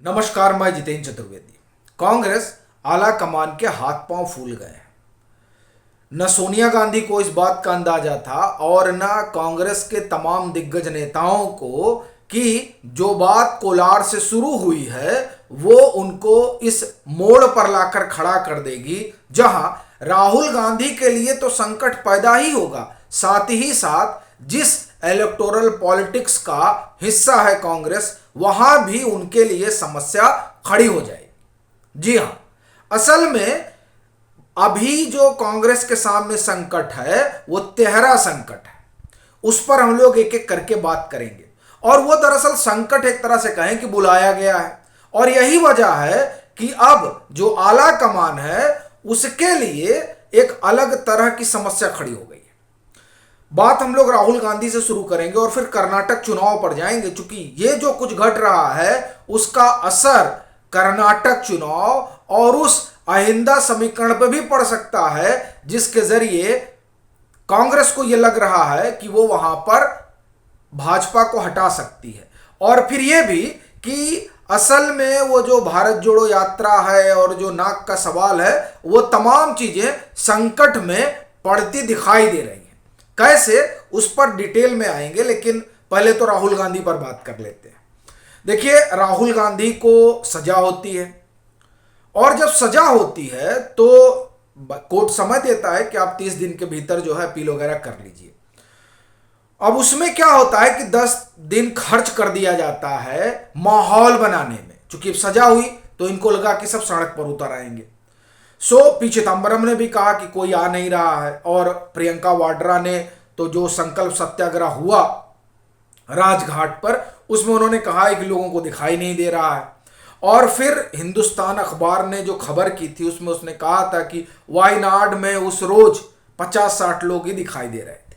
नमस्कार, मैं जितेंद्र चतुर्वेदी। कांग्रेस आला कमान के हाथ पांव फूल गए हैं। न सोनिया गांधी को इस बात का अंदाजा था और न कांग्रेस के तमाम दिग्गज नेताओं को कि जो बात कोलार से शुरू हुई है वो उनको इस मोड़ पर लाकर खड़ा कर देगी, जहां राहुल गांधी के लिए तो संकट पैदा ही होगा, साथ ही साथ जिस इलेक्टोरल पॉलिटिक्स का हिस्सा है कांग्रेस, वहां भी उनके लिए समस्या खड़ी हो जाएगी। जी हां, असल में अभी जो कांग्रेस के सामने संकट है वो तिहरा संकट है। उस पर हम लोग एक एक करके बात करेंगे। और वो दरअसल संकट एक तरह से कहें कि बुलाया गया है, और यही वजह है कि अब जो आला कमान है उसके लिए एक अलग तरह की समस्या खड़ी हो गई है। बात हम लोग राहुल गांधी से शुरू करेंगे और फिर कर्नाटक चुनाव पर जाएंगे, क्योंकि ये जो कुछ घट रहा है उसका असर कर्नाटक चुनाव और उस अहिंदा समीकरण पर भी पड़ सकता है, जिसके जरिए कांग्रेस को यह लग रहा है कि वो वहां पर भाजपा को हटा सकती है। और फिर यह भी कि असल में वो जो भारत जोड़ो यात्रा है और जो नाक का सवाल है, वो तमाम चीजें संकट में पड़ती दिखाई दे रही हैं। कैसे, उस पर डिटेल में आएंगे, लेकिन पहले तो राहुल गांधी पर बात कर लेते हैं। देखिए, राहुल गांधी को सजा होती है, और जब सजा होती है तो कोर्ट समय देता है कि आप 30 दिन के भीतर जो है अपील वगैरह कर लीजिए। अब उसमें क्या होता है कि 10 दिन खर्च कर दिया जाता है माहौल बनाने में, क्योंकि सजा हुई तो इनको लगा कि सब सड़क पर उतर आएंगे। पी चिदम्बरम ने भी कहा कि कोई आ नहीं रहा है, और प्रियंका वाड्रा ने तो जो संकल्प सत्याग्रह हुआ राजघाट पर, उसमें उन्होंने कहा है कि लोगों को दिखाई नहीं दे रहा है। और फिर हिंदुस्तान अखबार ने जो खबर की थी उसमें उसने कहा था कि वायनाड में उस रोज 50-60 लोग ही दिखाई दे रहे थे।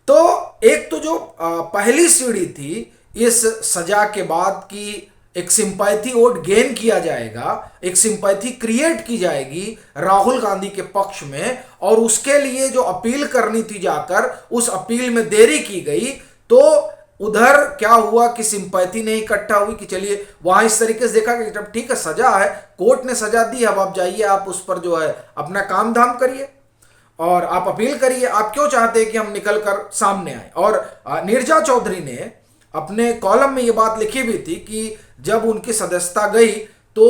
तो एक तो जो पहली सीढ़ी थी इस सजा के बाद की एक सिंपैथी वोट गेन किया जाएगा, एक सिंपैथी क्रिएट की जाएगी राहुल गांधी के पक्ष में, और उसके लिए जो अपील करनी थी जाकर उस अपील में देरी की गई। तो उधर क्या हुआ कि सिंपैथी नहीं इकट्ठा हुई कि चलिए वहां इस तरीके से देखा कि जब ठीक है सजा है, कोर्ट ने सजा दी, अब आप जाइए, आप उस पर जो है अपना काम धाम करिए और आप अपील करिए, आप क्यों चाहते हैं कि हम निकल कर सामने आए। और नीरजा चौधरी ने अपने कॉलम में ये बात लिखी भी थी कि जब उनकी सदस्यता गई तो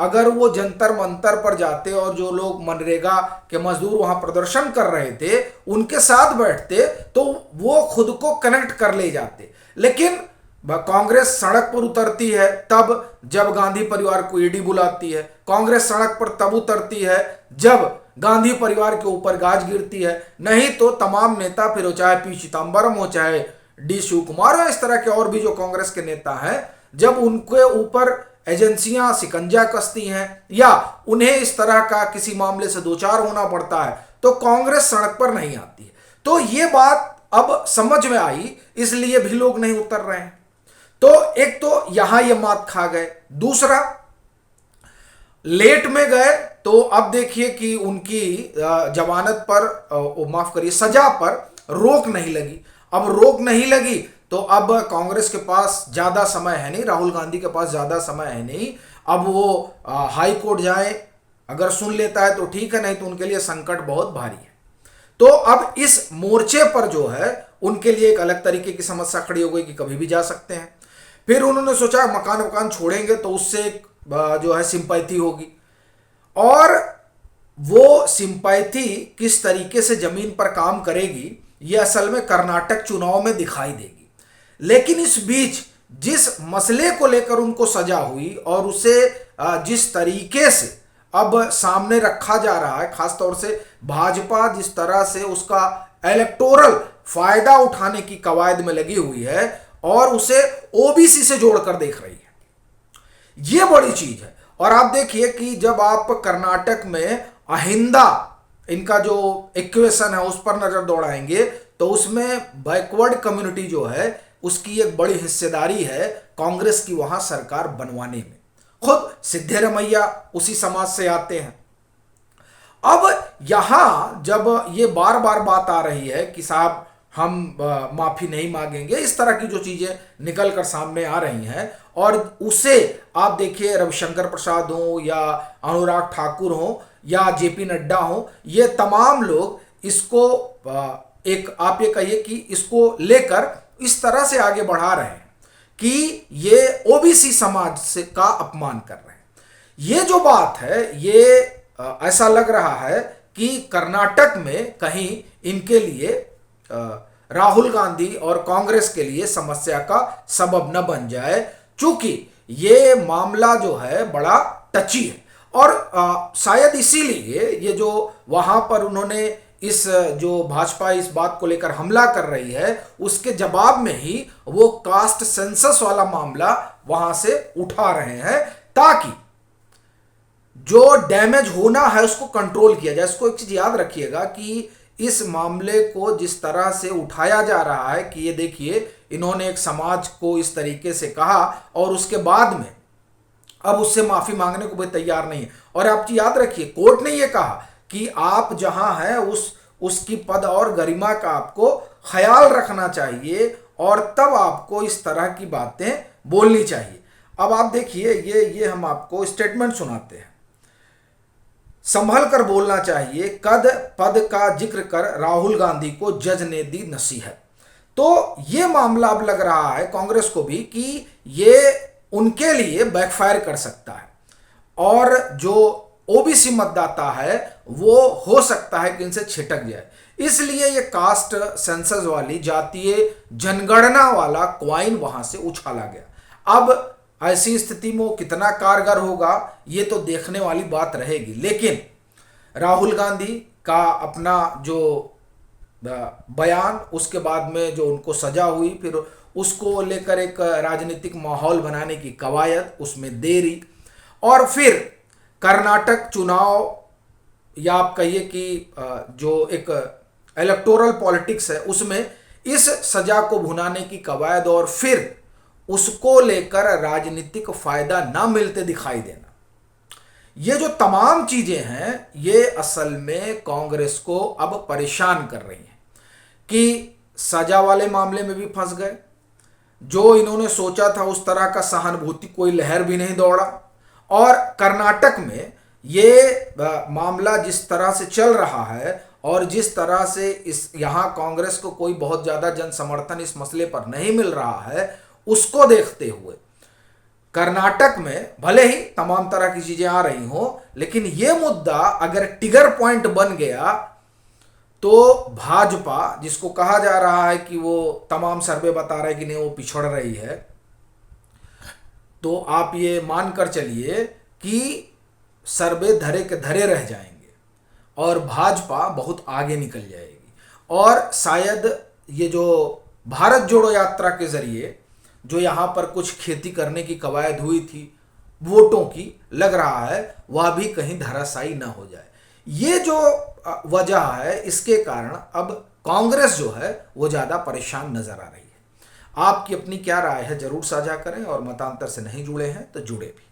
अगर वो जंतर मंतर पर जाते और जो लोग मनरेगा के मजदूर वहां प्रदर्शन कर रहे थे उनके साथ बैठते तो वो खुद को कनेक्ट कर ले जाते। लेकिन कांग्रेस सड़क पर उतरती है तब जब गांधी परिवार को ईडी बुलाती है, कांग्रेस सड़क पर तब उतरती है जब गांधी परिवार के ऊपर गाज गिरती है, नहीं तो तमाम नेता, फिर चाहे पी चिदम्बरम हो चाहे डी शिवकुमार हो, इस तरह के और भी जो कांग्रेस के नेता हैं, जब उनके ऊपर एजेंसियां शिकंजा कसती हैं या उन्हें इस तरह का किसी मामले से दो चार होना पड़ता है तो कांग्रेस सड़क पर नहीं आती है। तो ये बात अब समझ में आई, इसलिए भी लोग नहीं उतर रहे हैं। तो एक तो यहां ये मात खा गए, दूसरा लेट में गए तो अब देखिए कि उनकी जमानत पर, माफ करिए, सजा पर रोक नहीं लगी। अब रोक नहीं लगी तो अब कांग्रेस के पास ज्यादा समय है नहीं, राहुल गांधी के पास ज्यादा समय है नहीं। अब वो हाई कोर्ट जाए, अगर सुन लेता है तो ठीक है, नहीं तो उनके लिए संकट बहुत भारी है। तो अब इस मोर्चे पर जो है उनके लिए एक अलग तरीके की समस्या खड़ी हो गई कि कभी भी जा सकते हैं। फिर उन्होंने सोचा मकान वकान छोड़ेंगे तो उससे एक जो है सिंपैथी होगी, और वो सिंपैथी किस तरीके से जमीन पर काम करेगी ये असल में कर्नाटक चुनाव में दिखाई देगी। लेकिन इस बीच जिस मसले को लेकर उनको सजा हुई और उसे जिस तरीके से अब सामने रखा जा रहा है, खासतौर से भाजपा जिस तरह से उसका इलेक्टोरल फायदा उठाने की कवायद में लगी हुई है और उसे ओबीसी से जोड़कर देख रही है, यह बड़ी चीज है। और आप देखिए कि जब आप कर्नाटक में अहिंदा, इनका जो इक्वेशन है उस पर नजर दौड़ाएंगे तो उसमें बैकवर्ड कम्युनिटी जो है उसकी एक बड़ी हिस्सेदारी है कांग्रेस की वहां सरकार बनवाने में। खुद सिद्धरमैया उसी समाज से आते हैं। अब यहां जब ये बार बार बात आ रही है कि साहब हम माफ़ी नहीं मांगेंगे, इस तरह की जो चीज़ें निकल कर सामने आ रही हैं। और उसे आप देखिए, रविशंकर प्रसाद हो या अनुराग ठाकुर हो या जेपी नड्डा हो, ये तमाम लोग इसको एक आप ये कहिए कि इसको लेकर इस तरह से आगे बढ़ा रहे हैं कि ये ओबीसी समाज से का अपमान कर रहे हैं। ये जो बात है, ये ऐसा लग रहा है कि कर्नाटक में कहीं इनके लिए राहुल गांधी और कांग्रेस के लिए समस्या का सबब न बन जाए, चूंकि ये मामला जो है बड़ा टची है। और शायद इसीलिए ये जो वहां पर उन्होंने इस जो भाजपा इस बात को लेकर हमला कर रही है, उसके जवाब में ही वो कास्ट सेंसस वाला मामला वहां से उठा रहे हैं, ताकि जो डैमेज होना है उसको कंट्रोल किया जाए। इसको एक चीज याद रखिएगा कि इस मामले को जिस तरह से उठाया जा रहा है कि ये देखिए, इन्होंने एक समाज को इस तरीके से कहा और उसके बाद में अब उससे माफी मांगने को भी तैयार नहीं है। और आप याद रखिए, कोर्ट ने ये कहा कि आप जहां हैं उसकी पद और गरिमा का आपको ख्याल रखना चाहिए और तब आपको इस तरह की बातें बोलनी चाहिए। अब आप देखिए, ये हम आपको स्टेटमेंट सुनाते हैं। संभल कर बोलना चाहिए, कद पद का जिक्र कर राहुल गांधी को जज ने दी नसीहत। तो ये मामला अब लग रहा है कांग्रेस को भी कि ये उनके लिए बैकफायर कर सकता है और जो ओबीसी मतदाता है वो हो सकता है कि इनसे छिटक जाए। इसलिए ये कास्ट सेंसस वाली जातीय जनगणना वाला क्वाइन वहां से उछाला गया। अब ऐसी स्थिति में कितना कारगर होगा ये तो देखने वाली बात रहेगी, लेकिन राहुल गांधी का अपना जो बयान, उसके बाद में जो उनको सजा हुई, फिर उसको लेकर एक राजनीतिक माहौल बनाने की कवायद, उसमें देरी, और फिर कर्नाटक चुनाव या आप कहिए कि जो एक इलेक्टोरल पॉलिटिक्स है उसमें इस सजा को भुनाने की कवायद और फिर उसको लेकर राजनीतिक फायदा ना मिलते दिखाई देना, ये जो तमाम चीजें हैं ये असल में कांग्रेस को अब परेशान कर रही हैं कि सजा वाले मामले में भी फंस गए, जो इन्होंने सोचा था उस तरह का सहानुभूति कोई लहर भी नहीं दौड़ा, और कर्नाटक में ये मामला जिस तरह से चल रहा है और जिस तरह से इस यहाँ कांग्रेस को कोई बहुत ज्यादा जन समर्थन इस मसले पर नहीं मिल रहा है, उसको देखते हुए कर्नाटक में भले ही तमाम तरह की चीजें आ रही हो, लेकिन यह मुद्दा अगर ट्रिगर पॉइंट बन गया तो भाजपा, जिसको कहा जा रहा है कि वो तमाम सर्वे बता रहे हैं कि नहीं वो पिछड़ रही है, तो आप ये मानकर चलिए कि सर्वे धरे के धरे रह जाएंगे और भाजपा बहुत आगे निकल जाएगी। और शायद ये जो भारत जोड़ो यात्रा के जरिए जो यहाँ पर कुछ खेती करने की कवायद हुई थी वोटों की, लग रहा है वह भी कहीं धराशायी ना हो जाए। ये जो वजह है, इसके कारण अब कांग्रेस जो है वो ज़्यादा परेशान नजर आ रही है। आपकी अपनी क्या राय है जरूर साझा करें, और मतांतर से नहीं जुड़े हैं तो जुड़े भी।